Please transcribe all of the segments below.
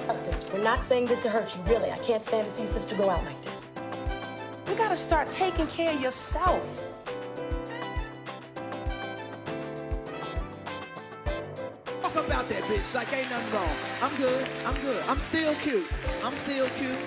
Justice, we're not saying this to hurt you, really. I can't stand to see sister go out like this. You gotta start taking care of yourself. Talk about that bitch like ain't nothing wrong. I'm good. I'm good. I'm still cute. I'm still cute.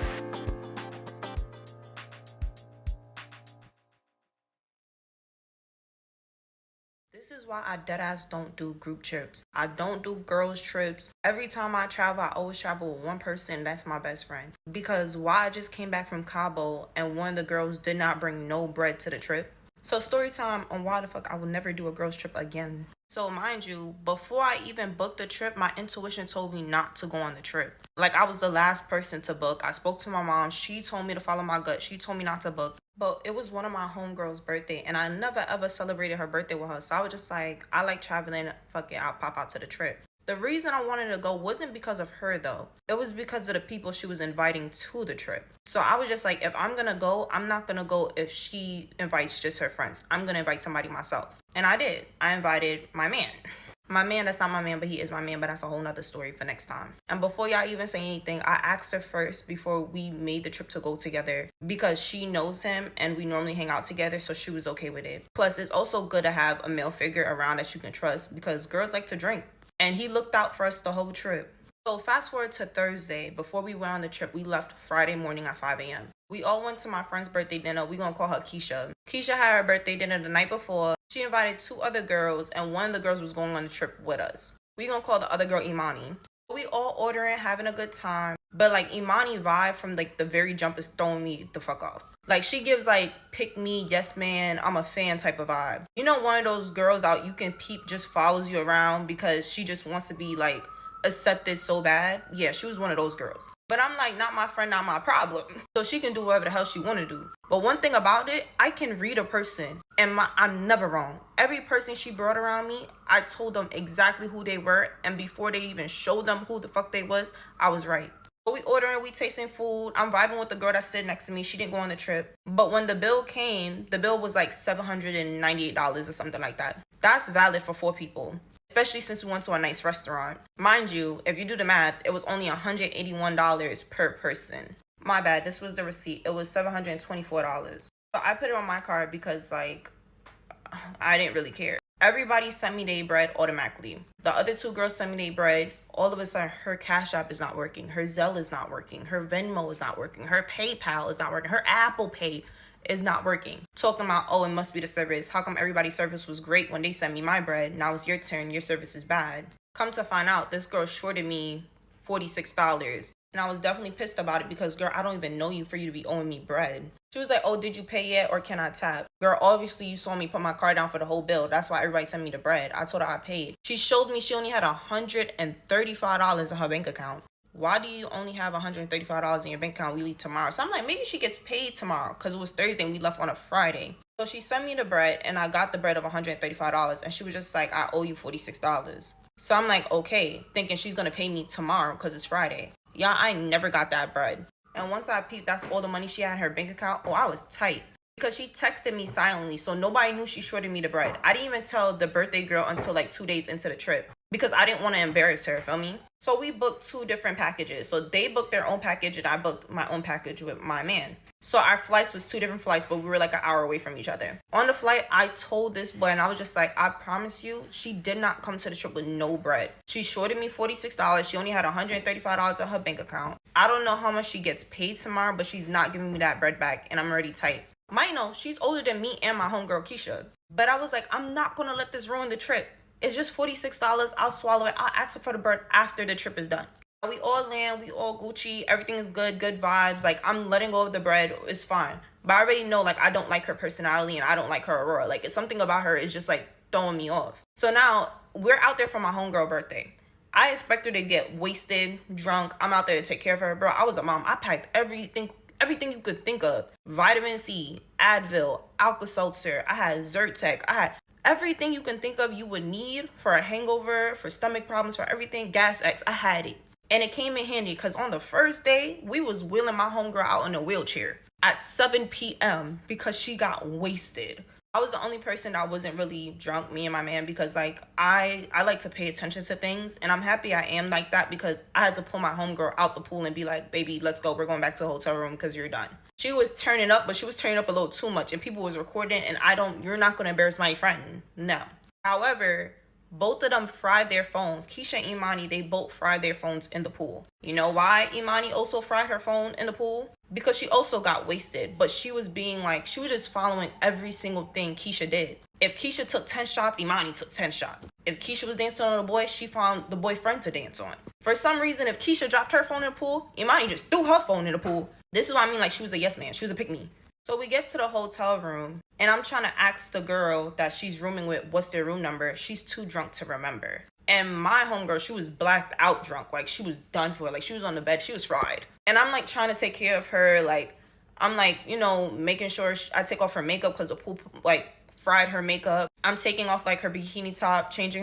This is why I deadass don't do group trips. I don't do girls trips. Every time I travel, I always travel with one person. That's my best friend. Because why I just came back from Cabo and one of the girls did not bring no bread to the trip. So story time on why the fuck I would never do a girls trip again. So mind you, before I even booked the trip, my intuition told me not to go on the trip. Like I was the last person to book. I spoke to my mom. She told me to follow my gut. She told me not to book. But it was one of my homegirls' birthday and I never ever celebrated her birthday with her. So I was just like, I like traveling. Fuck it, I'll pop out to the trip. The reason I wanted to go wasn't because of her though. It was because of the people she was inviting to the trip. So I was just like, if I'm gonna go, I'm not gonna go if she invites just her friends. I'm gonna invite somebody myself. And I did. I invited my man. My man, that's not my man, but he is my man, but that's a whole nother story for next time. And before y'all even say anything, I asked her first before we made the trip to go together because she knows him and we normally hang out together, so she was okay with it. Plus, it's also good to have a male figure around that you can trust because girls like to drink. And he looked out for us the whole trip. So fast forward to Thursday. Before we went on the trip, we left Friday morning at 5 a.m. We all went to my friend's birthday dinner. We gonna call her Keisha. Keisha had her birthday dinner the night before. She invited 2 other girls and one of the girls was going on the trip with us. We gonna call the other girl Imani. We all ordering, having a good time. But like Imani vibe from like the very jump is throwing me the fuck off. Like she gives like pick me, yes man, I'm a fan type of vibe. You know, one of those girls that you can peep just follows you around because she just wants to be like accepted so bad. Yeah, she was one of those girls. But I'm like, not my friend, not my problem. So she can do whatever the hell she want to do. But one thing about it, I can read a person and I'm never wrong. Every person she brought around me, I told them exactly who they were. And before they even showed them who the fuck they was, I was right. So we ordering, we tasting food. I'm vibing with the girl that's sitting next to me. She didn't go on the trip. But when the bill came, the bill was like $798 or something like that. That's valid for 4 people. Especially since we went to a nice restaurant. Mind you, if you do the math, it was only $181 per person. My bad, this was the receipt. It was $724. So I put it on my card because like, I didn't really care. Everybody sent me their bread automatically. The other 2 girls sent me their bread. All of a sudden, her Cash App is not working. Her Zelle is not working. Her Venmo is not working. Her PayPal is not working. Her Apple Pay is not working. Talking about, oh, it must be the service. How come everybody's service was great when they sent me my bread? Now it's your turn. Your service is bad. Come to find out, this girl shorted me $46. And I was definitely pissed about it because, girl, I don't even know you for you to be owing me bread. She was like, oh, did you pay yet or can I tap? Girl, obviously you saw me put my card down for the whole bill. That's why everybody sent me the bread. I told her I paid. She showed me she only had $135 in her bank account. Why do you only have $135 in your bank account? We leave tomorrow. So I'm like, maybe she gets paid tomorrow because it was Thursday and we left on a Friday. So she sent me the bread and I got the bread of $135 and she was just like, I owe you $46. So I'm like, okay, thinking she's going to pay me tomorrow because it's Friday. Y'all, I never got that bread. And once I peeped, that's all the money she had in her bank account. Oh, I was tight. Because she texted me silently, so nobody knew she shorted me the bread. I didn't even tell the birthday girl until like 2 days into the trip. Because I didn't want to embarrass her, feel me? So we booked 2 different packages. So they booked their own package and I booked my own package with my man. So our flights was 2 different flights, but we were like an hour away from each other. On the flight, I told this boy and I was just like, I promise you, she did not come to the trip with no bread. She shorted me $46. She only had $135 in her bank account. I don't know how much she gets paid tomorrow, but she's not giving me that bread back and I'm already tight. Might know, she's older than me and my homegirl Keisha. But I was like, I'm not gonna let this ruin the trip. It's just $46. I'll swallow it. I'll ask her for the bread after the trip is done. We all land, we all Gucci, everything is good vibes. Like, I'm letting go of the bread, it's fine. But I already know, like, I don't like her personality and I don't like her aurora. Like, it's something about her is just, like, throwing me off. So now, we're out there for my homegirl birthday. I expect her to get wasted, drunk. I'm out there to take care of her. Bro, I was a mom. I packed everything you could think of. Vitamin C, Advil, Alka-Seltzer. I had Zyrtec. I had everything you can think of you would need for a hangover, for stomach problems, for everything. Gas X, I had it. And it came in handy because on the first day, we was wheeling my homegirl out in a wheelchair. at 7 p.m. because she got wasted. I was the only person that wasn't really drunk, me and my man, because like I like to pay attention to things, and I'm happy I am like that because I had to pull my homegirl out the pool and be like, baby, let's go. We're going back to the hotel room because you're done. She was turning up, but she was turning up a little too much, and people was recording, and you're not gonna embarrass my friend. No. However, both of them fried their phones. Keisha and Imani, they both fried their phones in the pool. You know why Imani also fried her phone in the pool? Because she also got wasted. But she was being like, she was just following every single thing Keisha did. If Keisha took 10 shots, Imani took 10 shots. If Keisha was dancing on a boy, she found the boyfriend to dance on. For some reason, if Keisha dropped her phone in the pool, Imani just threw her phone in the pool. This is what I mean, like she was a yes man. She was a pick-me. So we get to the hotel room, and I'm trying to ask the girl that she's rooming with what's their room number. She's too drunk to remember. And my homegirl, she was blacked out drunk. Like, she was done for. Like, she was on the bed. She was fried. And I'm, like, trying to take care of her. Like, I'm, like, you know, making sure I take off her makeup because the pool, like, fried her makeup. I'm taking off, like, her bikini top, I change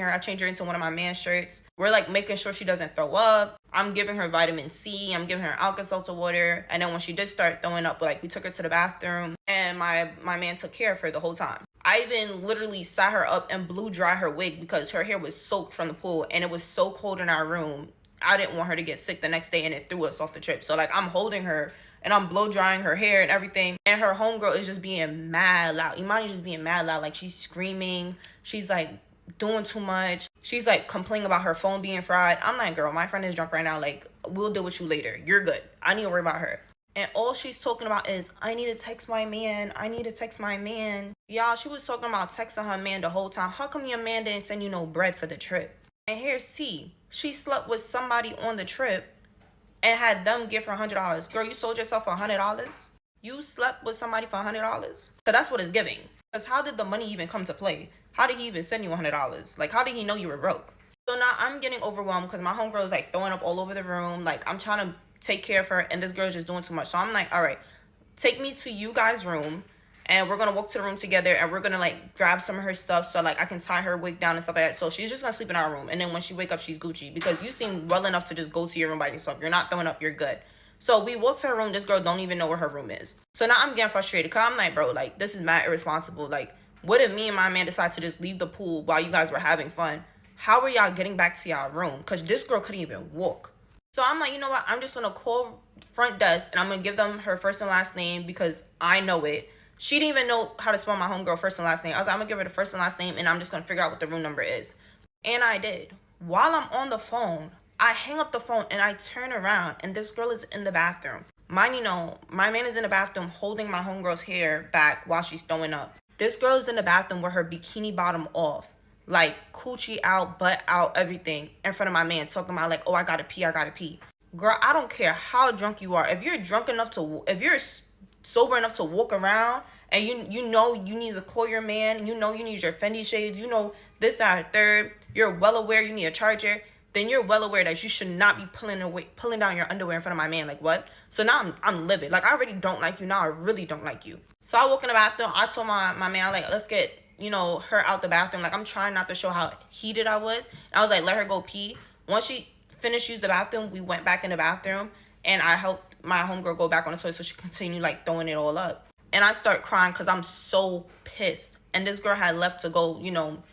her into one of my man's shirts. We're, like, making sure she doesn't throw up. I'm giving her vitamin C. I'm giving her Alka-Seltzer water. And then when she did start throwing up, like, we took her to the bathroom. And my man took care of her the whole time. I even literally sat her up and blew dry her wig because her hair was soaked from the pool. And it was so cold in our room. I didn't want her to get sick the next day, and it threw us off the trip. So, like, I'm holding her, and I'm blow drying her hair and everything. And her homegirl is just being mad loud. Imani's just being mad loud. Like, she's screaming. She's, like, doing too much. She's, like, complaining about her phone being fried. I'm like, girl, my friend is drunk right now. Like, we'll deal with you later. You're good. I need to worry about her. And all she's talking about is, I need to text my man. I need to text my man. Y'all, she was talking about texting her man the whole time. How come your man didn't send you no bread for the trip? And here's T. She slept with somebody on the trip and had them give her $100. Girl, you sold yourself for $100? You slept with somebody for $100? Because that's what it's giving. Because how did the money even come to play? How did he even send you $100? Like, how did he know you were broke? So now I'm getting overwhelmed because my homegirl is, like, throwing up all over the room. Like, I'm trying to take care of her, and this girl's just doing too much. So I'm like, all right, take me to you guys' room, and we're gonna walk to the room together, and we're gonna like grab some of her stuff so like I can tie her wig down and stuff like that. So she's just gonna sleep in our room, and then when she wake up, she's Gucci, because you seem well enough to just go to your room by yourself. You're not throwing up, you're good. So we walk to her room. This girl don't even know where her room is. So now I'm getting frustrated because I'm like, bro, like, this is mad irresponsible. Like, what if me and my man decide to just leave the pool while you guys were having fun? How are y'all getting back to y'all room? Because this girl couldn't even walk. So I'm like, you know what? I'm just going to call front desk, and I'm going to give them her first and last name because I know it. She didn't even know how to spell my homegirl first and last name. I was like, I'm going to give her the first and last name, and I'm just going to figure out what the room number is. And I did. While I'm on the phone, I hang up the phone, and I turn around, and this girl is in the bathroom. Mind you know, my man is in the bathroom holding my homegirl's hair back while she's throwing up. This girl is in the bathroom with her bikini bottom off. Like, coochie out, butt out, everything, in front of my man, talking about, like, oh, I gotta pee. Girl, I don't care how drunk you are. If you're drunk enough to, if you're sober enough to walk around, and you know you need to call your man, you know you need your Fendi shades, you know this, that, or third, you're well aware you need a charger, then you're well aware that you should not be pulling down your underwear in front of my man. Like, what? So now I'm livid. Like, I already don't like you. Now I really don't like you. So I walk in the bathroom. I told my man, like, let's get, you know, her out the bathroom. Like, I'm trying not to show how heated I was. And I was like, let her go pee. Once she finished using the bathroom, we went back in the bathroom, and I helped my homegirl go back on the toilet so she continued, like, throwing it all up. And I start crying because I'm so pissed. And this girl had left to go, you know,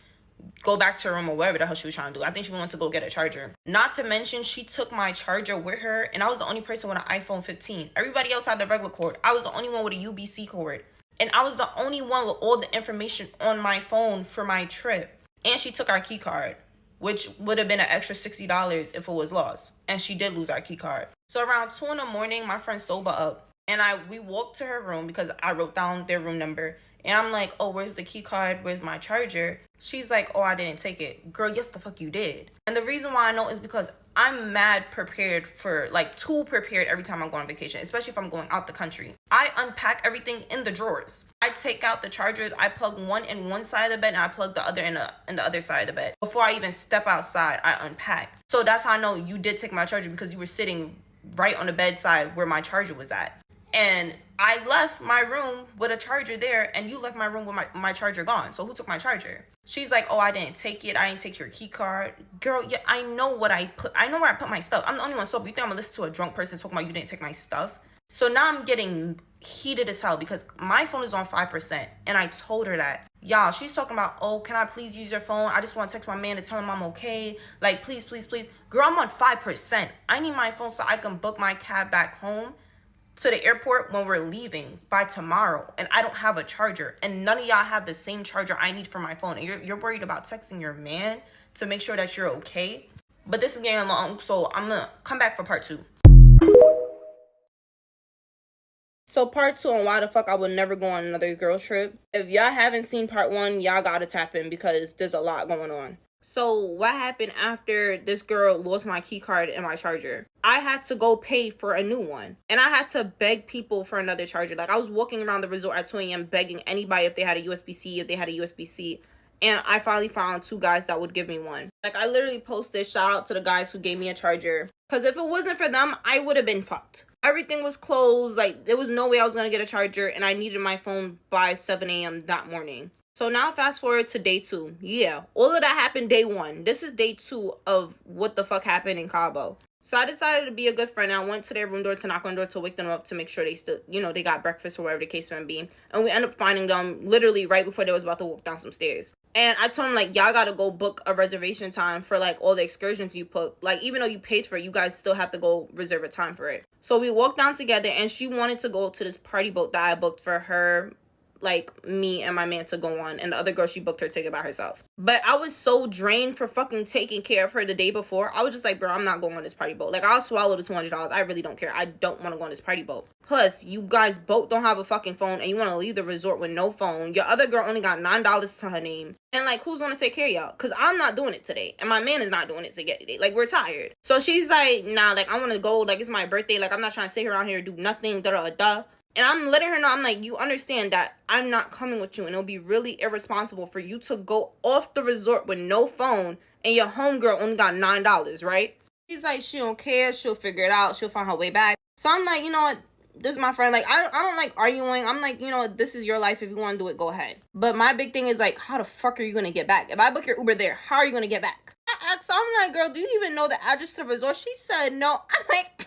go back to her room or whatever the hell she was trying to do. I think she went to go get a charger. Not to mention, she took my charger with her, and I was the only person with an iPhone 15. Everybody else had the regular cord. I was the only one with a UBC cord. And I was the only one with all the information on my phone for my trip. And she took our key card, which would have been an extra $60 if it was lost. And she did lose our key card. So around 2 in the morning, my friend sober up, and we walked to her room because I wrote down their room number. And I'm like, oh, where's the key card? Where's my charger? She's like, oh, I didn't take it. Girl, yes, the fuck you did. And the reason why I know is because I'm mad prepared for, like, too prepared every time I'm going on vacation, especially if I'm going out the country. I unpack everything in the drawers. I take out the chargers. I plug one in one side of the bed, and I plug the other in the other side of the bed. Before I even step outside, I unpack. So that's how I know you did take my charger, because you were sitting right on the bedside where my charger was at. And I left my room with a charger there, and you left my room with my charger gone. So who took my charger? She's like, oh, I didn't take it. I didn't take your key card. Girl, yeah, I know where I put my stuff. I'm the only one sober. You think I'm gonna listen to a drunk person talking about you didn't take my stuff? So now I'm getting heated as hell because my phone is on 5%. And I told her that. Y'all, she's talking about, oh, can I please use your phone? I just want to text my man to tell him I'm okay. Like, please, please, please. Girl, I'm on 5%. I need my phone so I can book my cab back home to the airport when we're leaving by tomorrow. And I don't have a charger. And none of y'all have the same charger I need for my phone. And you're worried about texting your man to make sure that you're okay. But this is getting long, so I'm going to come back for part 2. So part 2 on why the fuck I would never go on another girls trip. If y'all haven't seen part 1, y'all gotta tap in because there's a lot going on. So what happened after this girl lost my key card and my charger? I had to go pay for a new one. And I had to beg people for another charger. Like, I was walking around the resort at 2 a.m. begging anybody if they had a USB-C, if they had a USB-C. And I finally found 2 guys that would give me one. Like, I literally posted shout out to the guys who gave me a charger. Because if it wasn't for them, I would have been fucked. Everything was closed. Like, there was no way I was going to get a charger. And I needed my phone by 7 a.m. that morning. So now fast forward to day 2. Yeah, all of that happened day 1. This is day 2 of what the fuck happened in Cabo. So I decided to be a good friend. I went to their room door to knock on the door to wake them up to make sure they still, they got breakfast or whatever the case may be. And we ended up finding them literally right before they was about to walk down some stairs. And I told them, like, y'all gotta go book a reservation time for, like, all the excursions you booked. Like, even though you paid for it, you guys still have to go reserve a time for it. So we walked down together, and she wanted to go to this party boat that I booked for her, like, me and my man to go on. And the other girl, she booked her ticket by herself. But I was so drained for fucking taking care of her the day before. I was just like, bro, I'm not going on this party boat. Like, I'll swallow the $200. I really don't care. I don't want to go on this party boat. Plus, you guys both don't have a fucking phone and you want to leave the resort with no phone. Your other girl only got $9 to her name. And, like, who's going to take care of y'all? Because I'm not doing it today. And my man is not doing it today. Like, we're tired. So she's like, nah, like, I want to go. Like, it's my birthday. Like, I'm not trying to sit around here and do nothing. Da-da-da. And I'm letting her know, I'm like, you understand that I'm not coming with you. And it'll be really irresponsible for you to go off the resort with no phone and your homegirl only got $9, right? She's like, she don't care. She'll figure it out. She'll find her way back. So I'm like, you know what? This is my friend. Like, I don't like arguing. I'm like, this is your life. If you want to do it, go ahead. But my big thing is, like, how the fuck are you going to get back? If I book your Uber there, how are you going to get back? So I'm like, girl, do you even know the address to the resort? She said no. I'm like,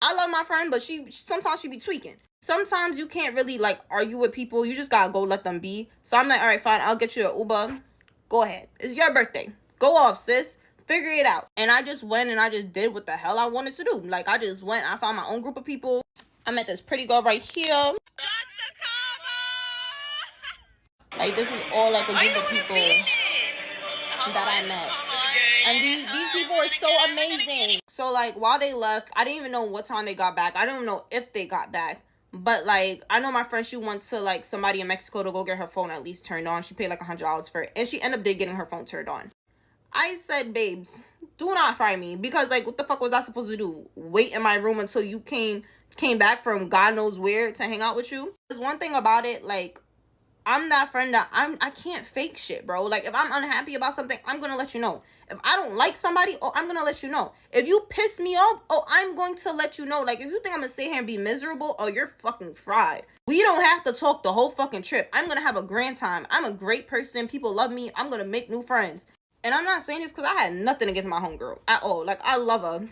I love my friend, but sometimes she be tweaking. Sometimes you can't really, like, argue with people. You just gotta go let them be. So I'm like, all right, fine. I'll get you an Uber. Go ahead. It's your birthday. Go off, sis. Figure it out. And I just went and I just did what the hell I wanted to do. Like, I just went. I found my own group of people. I met this pretty girl right here. Like, this is all, like, a group of people that I met. And these people are so amazing. So, like, while they left, I didn't even know what time they got back. I don't know if they got back. But, like, I know my friend, she went to, like, somebody in Mexico to go get her phone at least turned on. She paid, like, $100 for it. And she ended up getting her phone turned on. I said, babes, do not fire me. Because, like, what the fuck was I supposed to do? Wait in my room until you came back from God knows where to hang out with you? There's one thing about it, like, I'm that friend that I can't fake shit, bro. Like, if I'm unhappy about something, I'm gonna let you know. If I don't like somebody, I'm gonna let you know. If you piss me off, I'm going to let you know. Like, if you think I'm gonna sit here and be miserable, you're fucking fried. We don't have to talk the whole fucking trip. I'm gonna have a grand time. I'm a great person. People love me. I'm gonna make new friends. And I'm not saying this because I had nothing against my homegirl at all. Like, I love her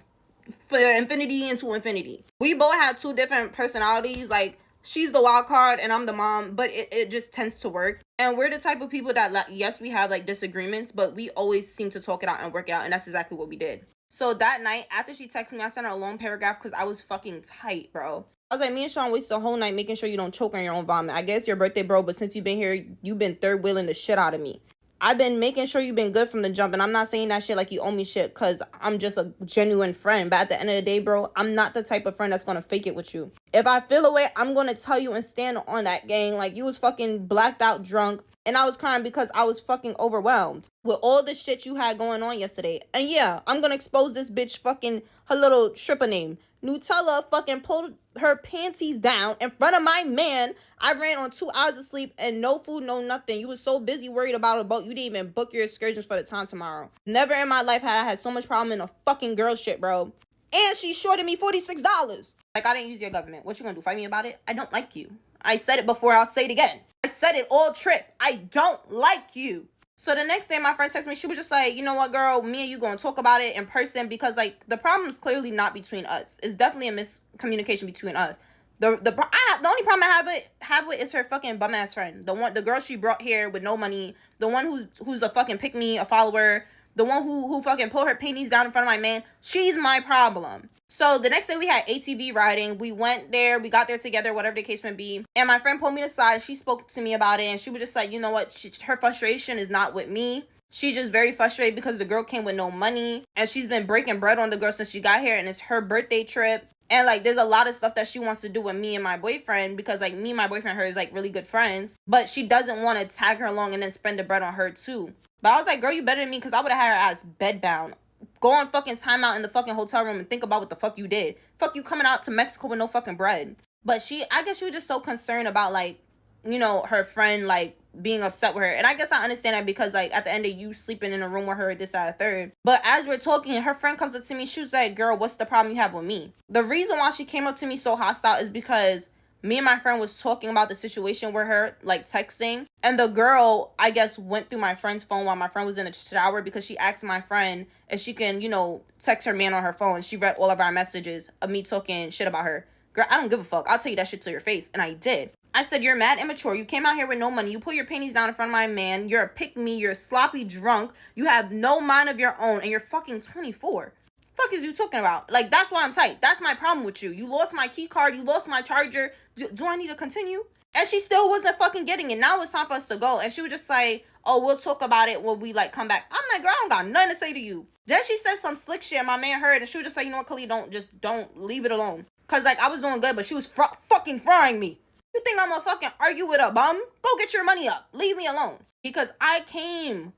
for infinity into infinity. We both have 2 different personalities. Like, she's the wild card and I'm the mom, but it just tends to work. And we're the type of people that, like, yes, we have, like, disagreements, but we always seem to talk it out and work it out. And that's exactly what we did. So that night, after she texted me, I sent her a long paragraph because I was fucking tight, bro. I was like, me and Sean wasted the whole night making sure you don't choke on your own vomit. I guess your birthday, bro, but since you've been here, you've been third wheeling the shit out of me. I've been making sure you've been good from the jump, and I'm not saying that shit like you owe me shit because I'm just a genuine friend. But at the end of the day, bro, I'm not the type of friend that's going to fake it with you. If I feel away, I'm going to tell you and stand on that, gang. Like, you was fucking blacked out drunk, and I was crying because I was fucking overwhelmed with all the shit you had going on yesterday. And yeah, I'm going to expose this bitch fucking her little stripper name. Nutella fucking pulled her panties down in front of my man. I ran on 2 hours of sleep and no food, no nothing. You was so busy worried about a boat, you didn't even book your excursions for the time tomorrow. Never in my life had I had so much problem in a fucking girl shit, bro. And she shorted me $46. Like, I didn't use your government. What you gonna do, fight me about it? I don't like you. I said it before, I'll say it again. I said it all trip. I don't like you. So the next day, my friend texted me. She was just like, you know what, girl? Me and you going to talk about it in person because, like, the problem is clearly not between us. It's definitely a miscommunication between us. The only problem I have with is her fucking bum ass friend. The girl she brought here with no money. The one who's a fucking pick me, a follower. The one who fucking pulled her panties down in front of my man. She's my problem. So the next day we had ATV riding. We went there. We got there together, whatever the case may be. And my friend pulled me aside. She spoke to me about it. And she was just like, you know what? Her frustration is not with me. She's just very frustrated because the girl came with no money. And she's been breaking bread on the girl since she got here. And it's her birthday trip. And, like, there's a lot of stuff that she wants to do with me and my boyfriend because, like, me and my boyfriend and her is, like, really good friends. But she doesn't want to tag her along and then spend the bread on her, too. But I was like, girl, you better than me because I would have had her ass bedbound. Go on fucking timeout in the fucking hotel room and think about what the fuck you did. Fuck you coming out to Mexico with no fucking bread. But I guess she was just so concerned about, like, you know, her friend, like, being upset with her. And I guess I understand that because, like, at the end of you sleeping in a room with her, this, that, third. But as we're talking, her friend comes up to me. She was like, girl, what's the problem you have with me? The reason why she came up to me so hostile is because me and my friend was talking about the situation with her, like, texting. And the girl, I guess, went through my friend's phone while my friend was in the shower because she asked my friend if she can, you know, text her man on her phone. She read all of our messages of me talking shit about her. Girl, I don't give a fuck. I'll tell you that shit to your face. And I did. I said, you're mad immature. You came out here with no money. You put your panties down in front of my man. You're a pick-me. You're sloppy drunk. You have no mind of your own. And you're fucking 24. Fuck is you talking about? Like, that's why I'm tight. That's my problem with you. You lost my key card. You lost my charger. Do I need to continue? And she still wasn't fucking getting it. Now it's time for us to go. And she would just say, oh, we'll talk about it when we, like, come back. I'm like, girl, I don't got nothing to say to you. Then she said some slick shit and my man heard. And she would just say, you know what, Khalid, don't leave it alone. Because, like, I was doing good, but she was fucking frying me. You think I'm gonna fucking argue with a bum? Go get your money up. Leave me alone. Because I came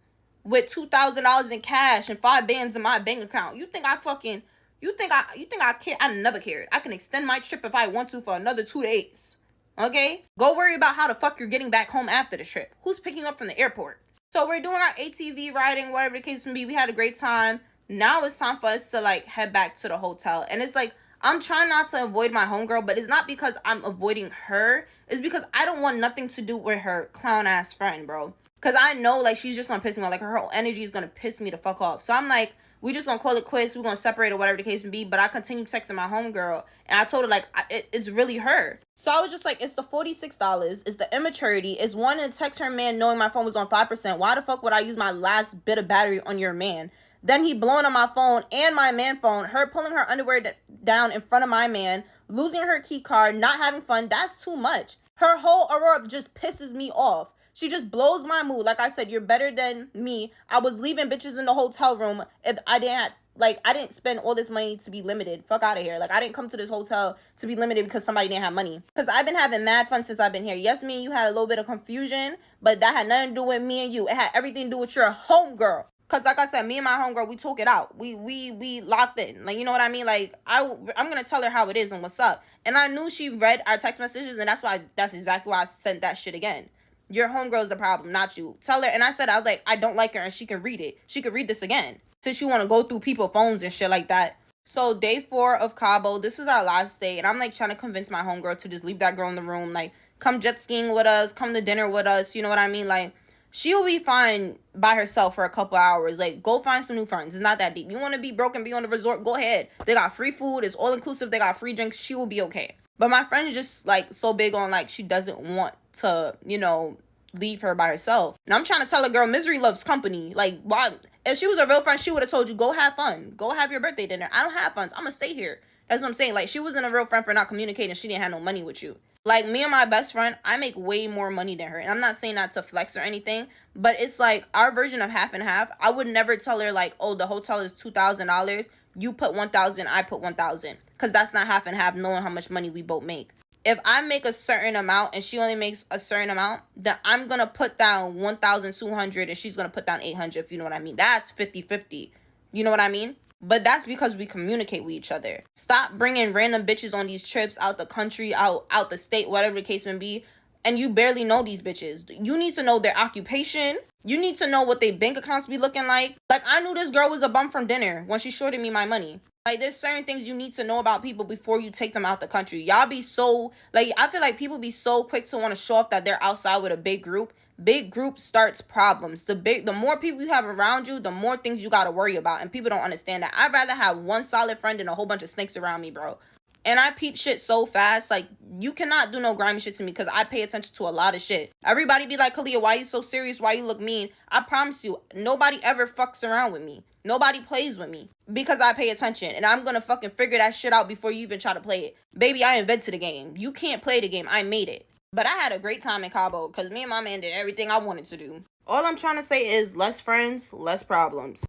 with $2,000 in cash and 5 bands in my bank account. You think I care? I never cared. I can extend my trip if I want to for another 2 days. Okay? Go worry about how the fuck you're getting back home after the trip. Who's picking you up from the airport? So we're doing our ATV riding, whatever the case may be. We had a great time. Now it's time for us to, like, head back to the hotel. And it's like, I'm trying not to avoid my homegirl, but it's not because I'm avoiding her. It's because I don't want nothing to do with her clown-ass friend, bro. Because I know, like, she's just going to piss me off. Like, her whole energy is going to piss me the fuck off. So I'm like, we just going to call it quits. We're going to separate or whatever the case may be. But I continue texting my homegirl. And I told her, like, it's really her. So I was just like, it's the $46. It's the immaturity. It's wanting to text her man knowing my phone was on 5%. Why the fuck would I use my last bit of battery on your man? Then he blowing on my phone and my man phone, her pulling her underwear down in front of my man, losing her key card, not having fun. That's too much. Her whole aura just pisses me off. She just blows my mood. Like I said, you're better than me. I was leaving bitches in the hotel room if I didn't spend all this money to be limited. Fuck out of here. Like, I didn't come to this hotel to be limited because somebody didn't have money. Because I've been having mad fun since I've been here. Yes, me and you had a little bit of confusion, but that had nothing to do with me and you. It had everything to do with your homegirl. Because, like I said, me and my homegirl, we talk it out. We locked in. Like, you know what I mean? Like, I'm going to tell her how it is and what's up. And I knew she read our text messages, and that's exactly why I sent that shit again. Your homegirl's the problem, not you. Tell her. And I was like, I don't like her, and she can read it. She could read this again. Since you want to go through people's phones and shit like that. So, day 4 of Cabo, this is our last day. And I'm, like, trying to convince my homegirl to just leave that girl in the room. Like, come jet skiing with us. Come to dinner with us. You know what I mean? Like, she'll be fine by herself for a couple hours. Like, go find some new friends. It's not that deep. You want to be broke and be on the resort? Go ahead. They got free food. It's all inclusive. They got free drinks. She will be okay. But my friend is just, like, so big on, like, she doesn't want to, you know, leave her by herself. And I'm trying to tell her, girl, misery loves company. Like, why? If she was a real friend, she would have told you, go have fun. Go have your birthday dinner. I don't have fun. So I'm going to stay here. That's what I'm saying. Like, she wasn't a real friend for not communicating. She didn't have no money with you. Like, me and my best friend, I make way more money than her. And I'm not saying that to flex or anything, but it's like our version of half and half. I would never tell her, like, oh, the hotel is $2,000. You put $1,000, I put $1,000. Because that's not half and half, knowing how much money we both make. If I make a certain amount and she only makes a certain amount, then I'm going to put down $1,200 and she's going to put down $800, if you know what I mean. That's 50-50. You know what I mean? But that's because we communicate with each other. Stop bringing random bitches on these trips out the country, out the state, whatever the case may be. And you barely know these bitches. You need to know their occupation. You need to know what their bank accounts be looking like. Like, I knew this girl was a bum from dinner when she shorted me my money. Like, there's certain things you need to know about people before you take them out the country. Y'all be so, like, I feel like people be so quick to want to show off that they're outside with a big group. Big group starts problems. The more people you have around you, the more things you got to worry about. And people don't understand that. I'd rather have one solid friend than a whole bunch of snakes around me, bro. And I peep shit so fast. Like, you cannot do no grimy shit to me because I pay attention to a lot of shit. Everybody be like, Kalia, why you so serious? Why you look mean? I promise you, nobody ever fucks around with me. Nobody plays with me because I pay attention. And I'm gonna fucking figure that shit out before you even try to play it. Baby, I invented the game. You can't play the game. I made it. But I had a great time in Cabo because me and my man did everything I wanted to do. All I'm trying to say is less friends, less problems.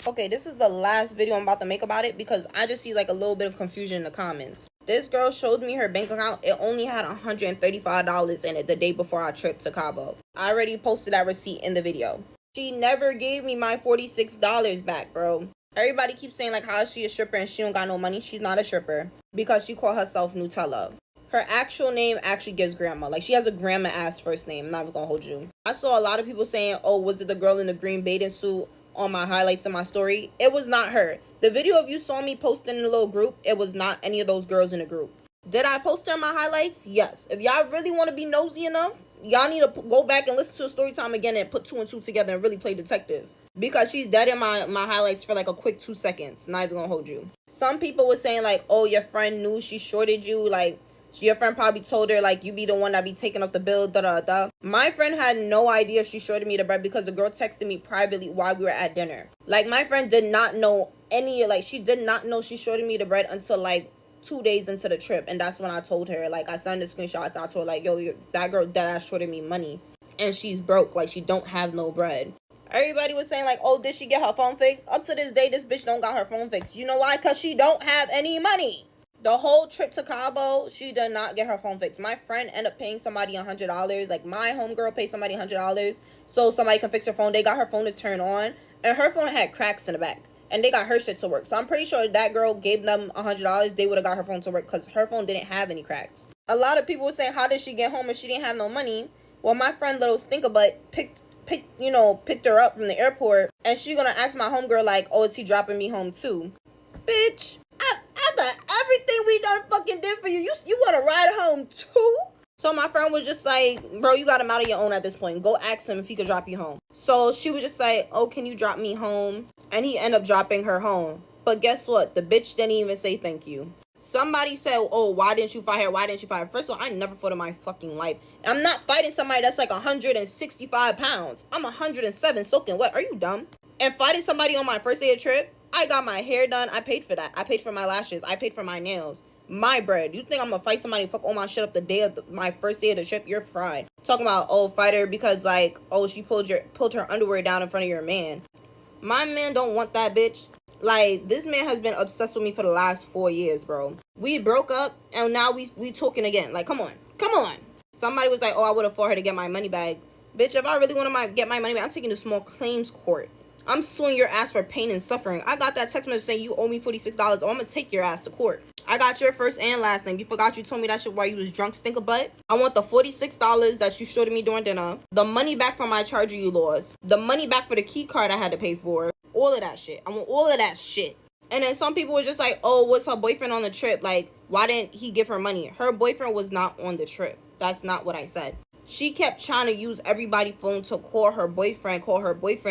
Okay, this is the last video I'm about to make about it because I just see like a little bit of confusion in the comments. This girl showed me her bank account. It only had $135 in it the day before our trip to Cabo. I already posted that receipt in the video. She never gave me my $46 back, bro. Everybody keeps saying like, how is she a stripper and she don't got no money? She's not a stripper because she called herself Nutella. Her actual name actually gives grandma. Like, she has a grandma-ass first name. I'm not even gonna hold you. I saw a lot of people saying, oh, was it the girl in the green bathing suit on my highlights in my story? It was not her. The video of you saw me posting in a little group, it was not any of those girls in the group. Did I post her in my highlights? Yes. If y'all really want to be nosy enough, y'all need to go back and listen to the story time again and put 2 and 2 together and really play detective. Because she's dead in my highlights for like a quick 2 seconds. Not even gonna hold you. Some people were saying like, oh, your friend knew she shorted you. Like, your friend probably told her like you be the one that be taking up the bill, da-da-da. My friend had no idea she shorted me the bread because the girl texted me privately while we were at dinner. Like, my friend did not know she did not know she shorted me the bread until like 2 days into the trip. And that's when I told her, like, I sent the screenshots. I told her like, yo, that girl deadass shorted me money and she's broke. Like, she don't have no bread. Everybody was saying like, oh, did she get her phone fixed? Up to this day, this bitch don't got her phone fixed. You know why? Because she don't have any money. The whole trip to Cabo, she did not get her phone fixed. My friend ended up paying somebody $100. Like, my homegirl paid somebody $100 so somebody can fix her phone. They got her phone to turn on, and her phone had cracks in the back. And they got her shit to work. So I'm pretty sure that girl gave them $100. They would have got her phone to work because her phone didn't have any cracks. A lot of people were saying, how did she get home if she didn't have no money? Well, my friend Little Stinkerbutt picked her up from the airport, and she gonna ask my homegirl like, oh, is he dropping me home too? Bitch. After everything we done fucking did for you, you want to ride home too? So my friend was just like, bro, you got him out of your own at this point. Go ask him if he could drop you home. So she was just like, oh, can you drop me home? And he ended up dropping her home. But guess what? The bitch didn't even say thank you. Somebody said, oh, why didn't you fight her? Why didn't you fight her? First of all, I never fought in my fucking life. I'm not fighting somebody that's like 165 pounds. I'm 107 soaking wet. Are you dumb? And fighting somebody on my first day of trip? I got my hair done. I paid for that. I paid for my lashes. I paid for my nails. My bread. You think I'm gonna fight somebody and fuck all my shit up the day of my first day of the trip? You're fried. Talking about, oh, fight her because like, oh, she pulled her underwear down in front of your man. My man don't want that bitch. Like, this man has been obsessed with me for the last 4 years, bro. We broke up and now we talking again. Like, come on. Come on. Somebody was like, oh, I would have fought her to get my money back. Bitch, if I really want to get my money back, I'm taking to small claims court. I'm suing your ass for pain and suffering. I got that text message saying you owe me $46. Oh, I'm gonna take your ass to court. I got your first and last name. You forgot you told me that shit while you was drunk, stinkerbutt. I want the $46 that you showed me during dinner. The money back for my charger you lost. The money back for the key card I had to pay for. All of that shit. I want all of that shit. And then some people were just like, oh, what's her boyfriend on the trip? Like, why didn't he give her money? Her boyfriend was not on the trip. That's not what I said. She kept trying to use everybody's phone to call her boyfriend.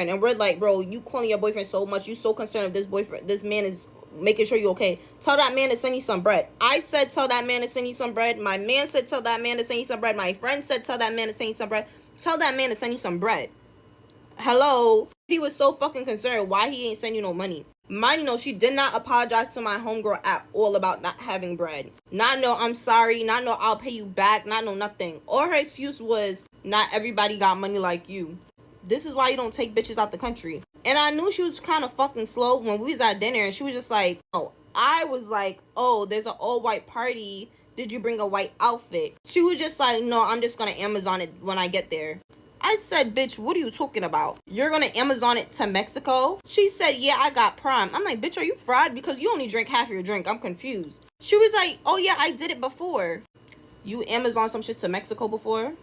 And we're like, bro, you calling your boyfriend so much. You so concerned if this man is making sure you're okay. Tell that man to send you some bread. I said, tell that man to send you some bread. My man said, tell that man to send you some bread. My friend said, tell that man to send you some bread. Tell that man to send you some bread. Hello? He was so fucking concerned why he ain't send you no money. Mind you, she did not apologize to my homegirl at all about not having bread. Not no, I'm sorry. Not no, I'll pay you back. Not no, nothing. All her excuse was, not everybody got money like you. This is why you don't take bitches out the country. And I knew she was kind of fucking slow when we was at dinner. And she was just like, oh, I was like, oh, there's an all-white party. Did you bring a white outfit? She was just like, no, I'm just going to Amazon it when I get there. I said, bitch, what are you talking about? You're going to Amazon it to Mexico? She said, yeah, I got Prime. I'm like, bitch, are you fried? Because you only drink half your drink. I'm confused. She was like, oh, yeah, I did it before. You Amazon some shit to Mexico before?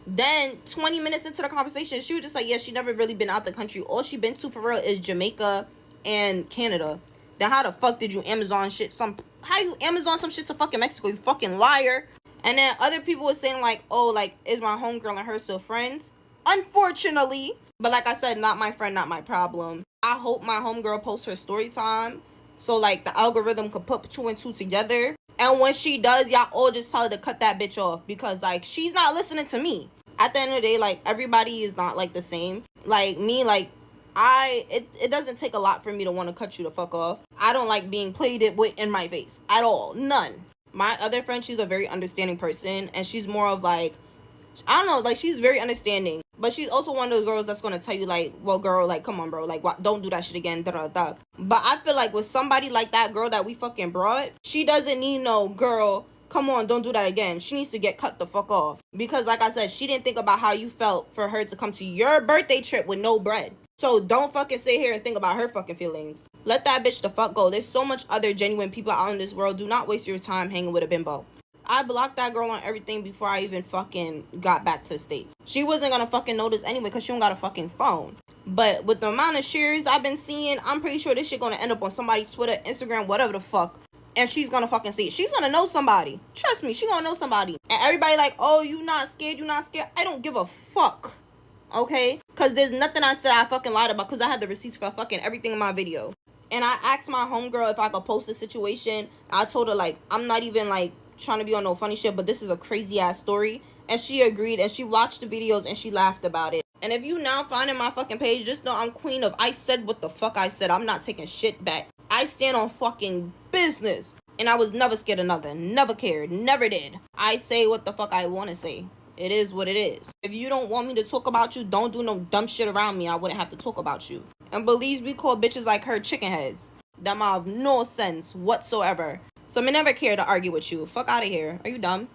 Then 20 minutes into the conversation, she was just like, yeah, she never really been out the country. All she been to for real is Jamaica and Canada. Then how the fuck did you Amazon shit how you Amazon some shit to fucking Mexico, you fucking liar? And then other people were saying like, oh, like, is my homegirl and her still friends? Unfortunately. But like I said, not my friend, not my problem. I hope my homegirl posts her story time So, like, the algorithm could put 2 and 2 together. And when she does, y'all all just tell her to cut that bitch off. Because, like, she's not listening to me. At the end of the day, like, everybody is not, like, the same. Like, me, like, it doesn't take a lot for me to want to cut you the fuck off. I don't like being played it with in my face. At all. None. My other friend, she's a very understanding person. And she's more of, like, I don't know, like, she's very understanding. But she's also one of those girls that's gonna tell you, like, well, girl, like, come on, bro, like, don't do that shit again, da-da-da. But I feel like with somebody like that girl that we fucking brought, she doesn't need no, girl, come on, don't do that again. She needs to get cut the fuck off. Because, like I said, she didn't think about how you felt for her to come to your birthday trip with no bread. So don't fucking sit here and think about her fucking feelings. Let that bitch the fuck go. There's so much other genuine people out in this world. Do not waste your time hanging with a bimbo. I blocked that girl on everything before I even fucking got back to the States. She wasn't gonna fucking notice anyway because she don't got a fucking phone. But with the amount of shares I've been seeing, I'm pretty sure this shit gonna end up on somebody's Twitter, Instagram, whatever the fuck. And she's gonna fucking see it. She's gonna know somebody. Trust me, she gonna know somebody. And everybody like, oh, you not scared, you not scared. I don't give a fuck. Okay? Because there's nothing I said I fucking lied about because I had the receipts for fucking everything in my video. And I asked my homegirl if I could post the situation. I told her, like, I'm not even, like, trying to be on no funny shit, but this is a crazy ass story. And she agreed, and she watched the videos and she laughed about it. And if you now finding my fucking page, just know I'm queen of I said what the fuck I said. I'm not taking shit back. I stand on fucking business. And I was never scared of nothing. Never cared. Never did. I say what the fuck I want to say. It is what it is. If you don't want me to talk about you, don't do no dumb shit around me. I wouldn't have to talk about you. And believes we call bitches like her chicken heads. That have no sense whatsoever. So I never care to argue with you. Fuck out of here. Are you dumb?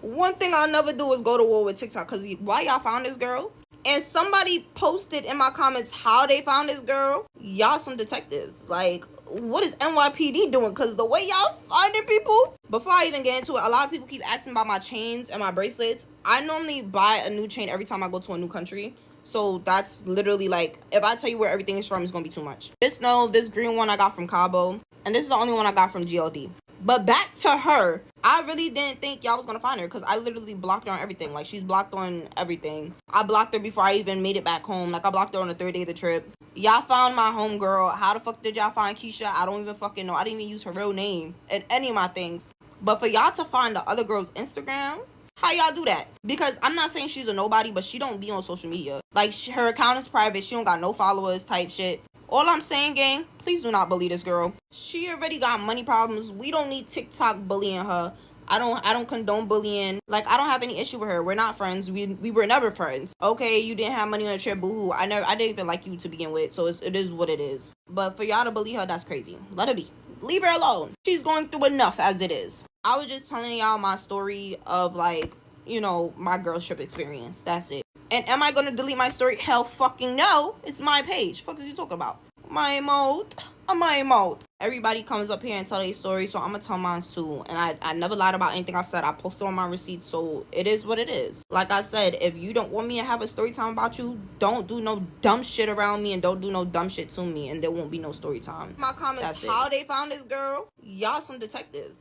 One thing I'll never do is go to war with TikTok. Because why y'all found this girl? And somebody posted in my comments how they found this girl. Y'all some detectives. Like, what is NYPD doing? Because the way y'all finding people. Before I even get into it, a lot of people keep asking about my chains and my bracelets. I normally buy a new chain every time I go to a new country. So that's literally like, if I tell you where everything is from, it's going to be too much. Just know this green one I got from Cabo. And this is the only one I got from GLD. But back to her. I really didn't think y'all was going to find her. Because I literally blocked her on everything. Like, she's blocked on everything. I blocked her before I even made it back home. Like, I blocked her on the 3rd day of the trip. Y'all found my homegirl. How the fuck did y'all find Keisha? I don't even fucking know. I didn't even use her real name in any of my things. But for y'all to find the other girl's Instagram... How y'all do that? Because I'm not saying she's a nobody, but she don't be on social media. Like, her account is private. She don't got no followers type shit. All I'm saying, gang, please do not bully this girl. She already got money problems. We don't need TikTok bullying her. I don't condone bullying. Like, I don't have any issue with her. We're not friends. We were never friends. Okay, you didn't have money on a trip, boo-hoo. I didn't even like you to begin with, so it is what it is. But for y'all to bully her, that's crazy. Let her be. Leave her alone. She's going through enough as it is. I was just telling y'all my story of, like, you know, my girls trip experience. That's it. And am I gonna delete my story? Hell fucking no. It's my page. Fuck is you talking about? My mode. My mode. Everybody comes up here and tell their story, so I'm gonna tell mine too. And I never lied about anything I said. I posted on my receipts, so it is what it is. Like I said, if you don't want me to have a story time about you, don't do no dumb shit around me and don't do no dumb shit to me, and there won't be no story time. My comments, how they found this girl? Y'all some detectives.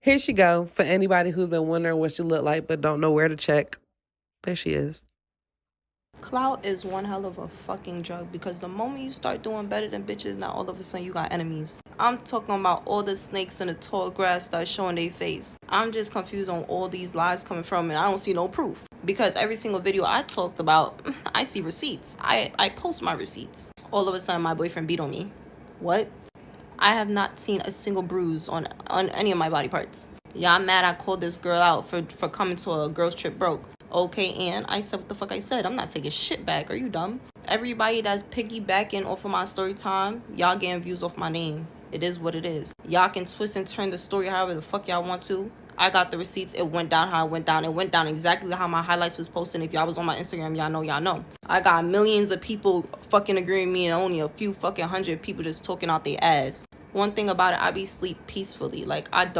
Here she go, for anybody who's been wondering what she looked like but don't know where to check. There she is. Clout is one hell of a fucking drug because the moment you start doing better than bitches, now all of a sudden you got enemies. I'm talking about all the snakes in the tall grass start showing their face. I'm just confused on all these lies coming from, and I don't see no proof. Because every single video I talked about, I see receipts. I post my receipts. All of a sudden my boyfriend beat on me. What? I have not seen a single bruise on any of my body parts. Y'all mad I called this girl out for coming to a girls trip broke. Okay, and I said what the fuck I said. I'm not taking shit back. Are you dumb? Everybody that's piggybacking off of my story time, y'all getting views off my name. It is what it is. Y'all can twist and turn the story however the fuck y'all want to. I got the receipts. It went down how it went down. It went down exactly how my highlights was posting. If y'all was on my Instagram, y'all know. I got millions of people fucking agreeing with me and only a few fucking hundred people just talking out their ass. One thing about it, I be sleep peacefully. Like, I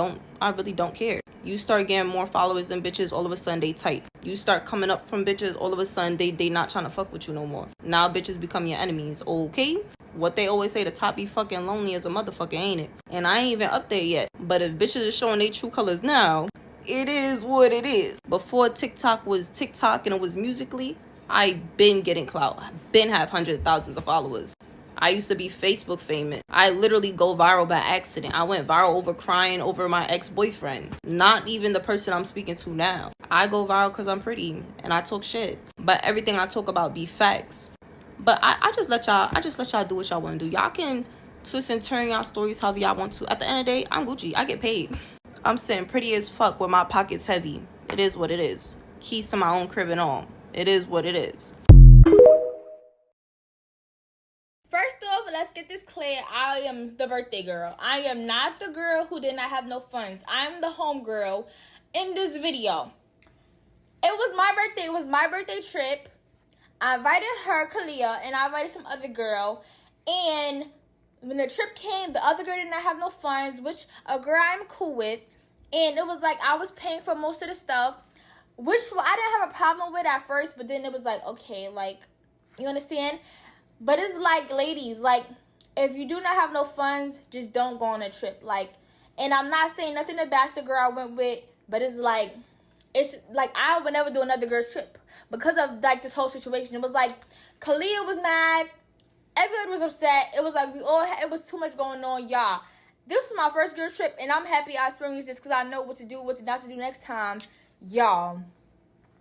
really don't care. You start getting more followers than bitches, all of a sudden they tight. You start coming up from bitches, all of a sudden they not trying to fuck with you no more. Now bitches become your enemies, okay? What they always say, the top be fucking lonely as a motherfucker, ain't it? And I ain't even up there yet. But if bitches are showing their true colors now, it is what it is. Before TikTok was TikTok and it was Musically, I been getting clout. I been have hundreds of thousands of followers. I used to be Facebook famous. I literally go viral by accident. I went viral over crying over my ex-boyfriend. Not even the person I'm speaking to now. I go viral because I'm pretty and I talk shit. But everything I talk about be facts. But I just let y'all do what y'all want to do. Y'all can twist and turn y'all stories however y'all want to. At the end of the day, I'm Gucci. I get paid. I'm sitting pretty as fuck with my pockets heavy. It is what it is. Keys to my own crib and all. It is what it is. First off, let's get this clear. I am the birthday girl. I am not the girl who did not have no funds. I'm the home girl in this video. It was my birthday. It was my birthday trip. I invited her, Kalia, and I invited some other girl. And when the trip came, the other girl did not have no funds, which a girl I'm cool with. And it was like I was paying for most of the stuff, which I didn't have a problem with at first. But then it was like, okay, like, you understand? But it's like, ladies, like, if you do not have no funds, just don't go on a trip. Like, and I'm not saying nothing to bash the girl I went with, but it's like I would never do another girl's trip because of, like, this whole situation. It was like, Kalia was mad. Everyone was upset. It was like it was too much going on, y'all. This was my first girl's trip, and I'm happy I experienced this because I know what to do, what not to do next time. Y'all,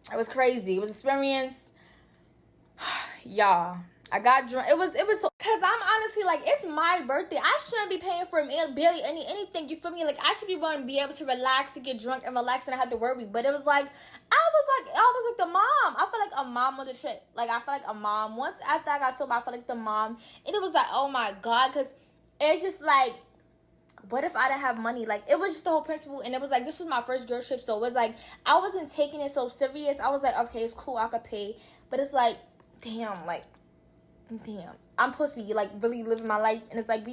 it was crazy. It was experience. Y'all. I got drunk. It was so, cause I'm honestly like, it's my birthday. I shouldn't be paying for barely anything. You feel me? Like, I should be going to be able to relax and get drunk and relax and I have to worry. But it was like, I was like the mom. I feel like a mom on the trip. Like, I feel like a mom. Once after I got sober, I felt like the mom. And it was like, oh my God, cause it's just like, what if I didn't have money? Like, it was just the whole principle. And it was like, this was my first girl trip. So it was like, I wasn't taking it so serious. I was like, okay, it's cool. I could pay. But it's like, damn, I'm supposed to be, like, really living my life, and it's like,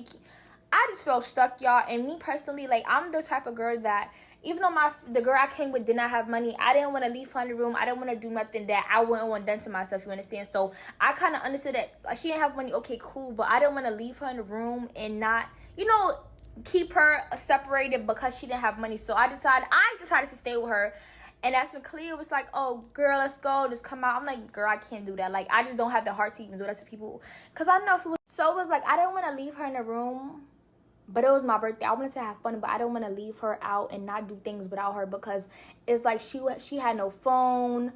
I just felt stuck, y'all. And me personally, like, I'm the type of girl that, even though the girl I came with did not have money, I didn't want to leave her in the room. I didn't want to do nothing that I wouldn't want done to myself, you understand? So I kind of understood that she didn't have money, okay, cool, but I didn't want to leave her in the room and not, keep her separated because she didn't have money. So I decided to stay with her. And that's when Kalia was like, oh, girl, let's go. Just come out. I'm like, girl, I can't do that. Like, I just don't have the heart to even do that to people. Because I know if it was... So it was like, I didn't want to leave her in the room. But it was my birthday. I wanted to have fun. But I didn't want to leave her out and not do things without her. Because it's like she had no phone.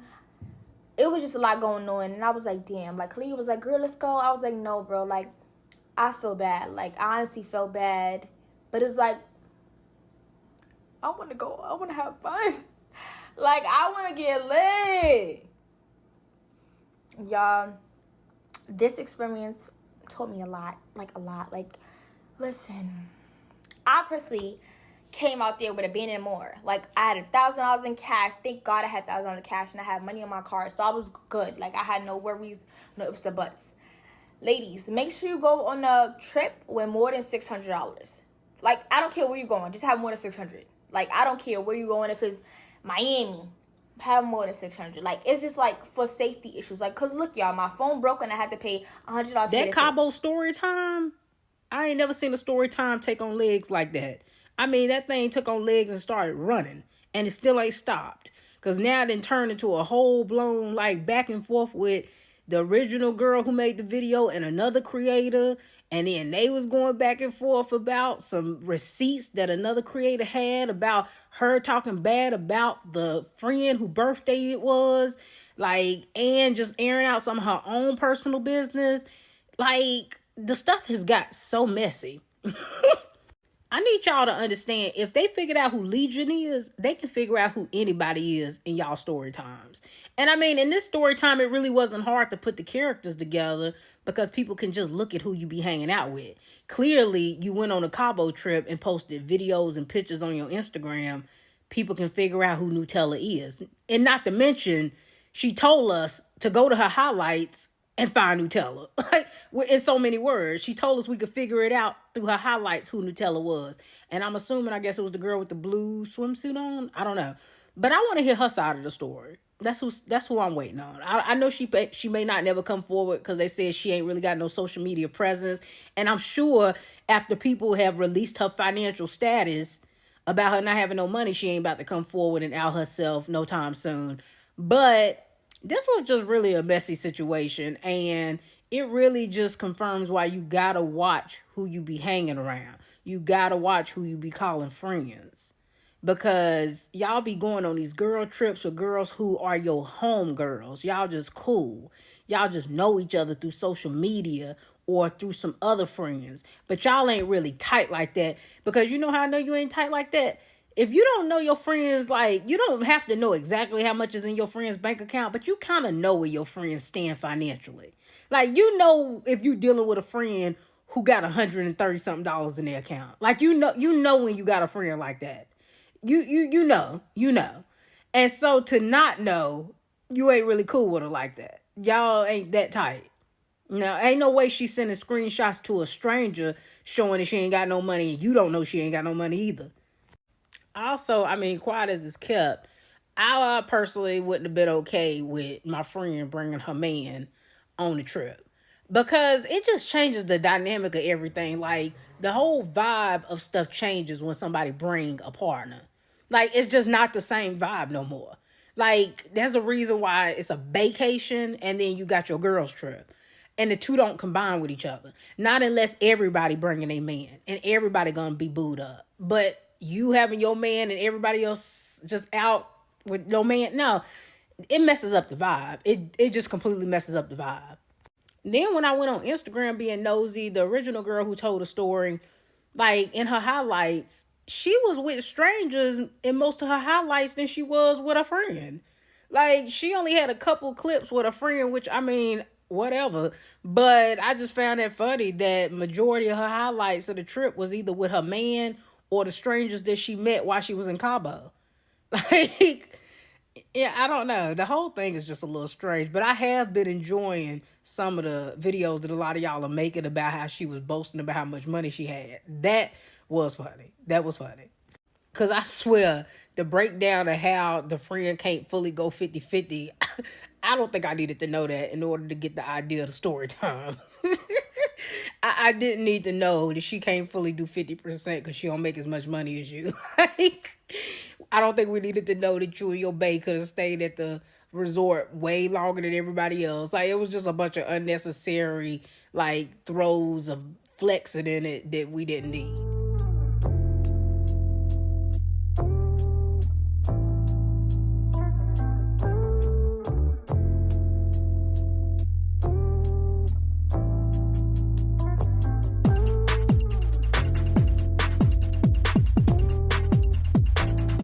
It was just a lot going on. And I was like, damn. Like, Kalia was like, girl, let's go. I was like, no, bro. Like, I feel bad. Like, I honestly felt bad. But it's like, I want to go. I want to have fun. Like, I want to get lit. Y'all, this experience taught me a lot. Like, a lot. Like, listen. I personally came out there with a band and more. Like, I had $1,000 in cash. Thank God I had $1,000 in cash. And I had money on my card. So I was good. Like, I had no worries. No ifs or buts. Ladies, make sure you go on a trip with more than $600. Like, I don't care where you're going. Just have more than $600. Like, I don't care where you're going. If it's Miami, have more than $600. Like, it's just like for safety issues. Like, cause look, y'all, my phone broke and I had to pay $100. That Cabo story time, I ain't never seen a story time take on legs like that. I mean, that thing took on legs and started running, and it still ain't stopped. Cause now it done turned into a whole blown like back and forth with the original girl who made the video and another creator. And then they was going back and forth about some receipts that another creator had about her talking bad about the friend whose birthday it was. Like, and just airing out some of her own personal business. Like, the stuff has got so messy. I need y'all to understand, if they figured out who Legion is, they can figure out who anybody is in y'all story times. And I mean, in this story time, it really wasn't hard to put the characters together because people can just look at who you be hanging out with. Clearly, you went on a Cabo trip and posted videos and pictures on your Instagram. People can figure out who Nutella is. And not to mention, she told us to go to her highlights and find Nutella. Like, in so many words, she told us we could figure it out through her highlights who Nutella was. And I'm assuming, I guess it was the girl with the blue swimsuit on. I don't know. But I want to hear her side of the story. That's who I'm waiting on. I know she may not never come forward because they said she ain't really got no social media presence. And I'm sure after people have released her financial status about her not having no money, she ain't about to come forward and out herself no time soon. But this was just really a messy situation. And it really just confirms why you gotta watch who you be hanging around. You gotta watch who you be calling friends. Because y'all be going on these girl trips with girls who are your home girls. Y'all just cool. Y'all just know each other through social media or through some other friends. But y'all ain't really tight like that. Because you know how I know you ain't tight like that? If you don't know your friends, like, you don't have to know exactly how much is in your friend's bank account, but you kind of know where your friends stand financially. Like, you know if you dealing with a friend who got $130 something in their account. Like, you know when you got a friend like that. You know. And so to not know, you ain't really cool with her like that. Y'all ain't that tight. No, ain't no way she's sending screenshots to a stranger showing that she ain't got no money and you don't know she ain't got no money either. Also, I mean, quiet as it's kept, I personally wouldn't have been okay with my friend bringing her man on the trip because it just changes the dynamic of everything. Like, the whole vibe of stuff changes when somebody bring a partner. Like, it's just not the same vibe no more. Like, there's a reason why it's a vacation and then you got your girls trip. And the two don't combine with each other. Not unless everybody bringing a man and everybody gonna be booed up. But you having your man and everybody else just out with no man, no, it messes up the vibe. It just completely messes up the vibe. Then when I went on Instagram being nosy, the original girl who told the story, like in her highlights, she was with strangers in most of her highlights than she was with a friend. Like, she only had a couple clips with a friend, which, I mean, whatever. But I just found that funny that majority of her highlights of the trip was either with her man or the strangers that she met while she was in Cabo. Like, yeah, I don't know. The whole thing is just a little strange. But I have been enjoying some of the videos that a lot of y'all are making about how she was boasting about how much money she had. That was funny. That was funny. Because I swear, the breakdown of how the friend can't fully go 50-50, I don't think I needed to know that in order to get the idea of the story time. I didn't need to know that she can't fully do 50% because she don't make as much money as you. Like, I don't think we needed to know that you and your bae could have stayed at the resort way longer than everybody else. Like, it was just a bunch of unnecessary, like, throws of flexing in it that we didn't need.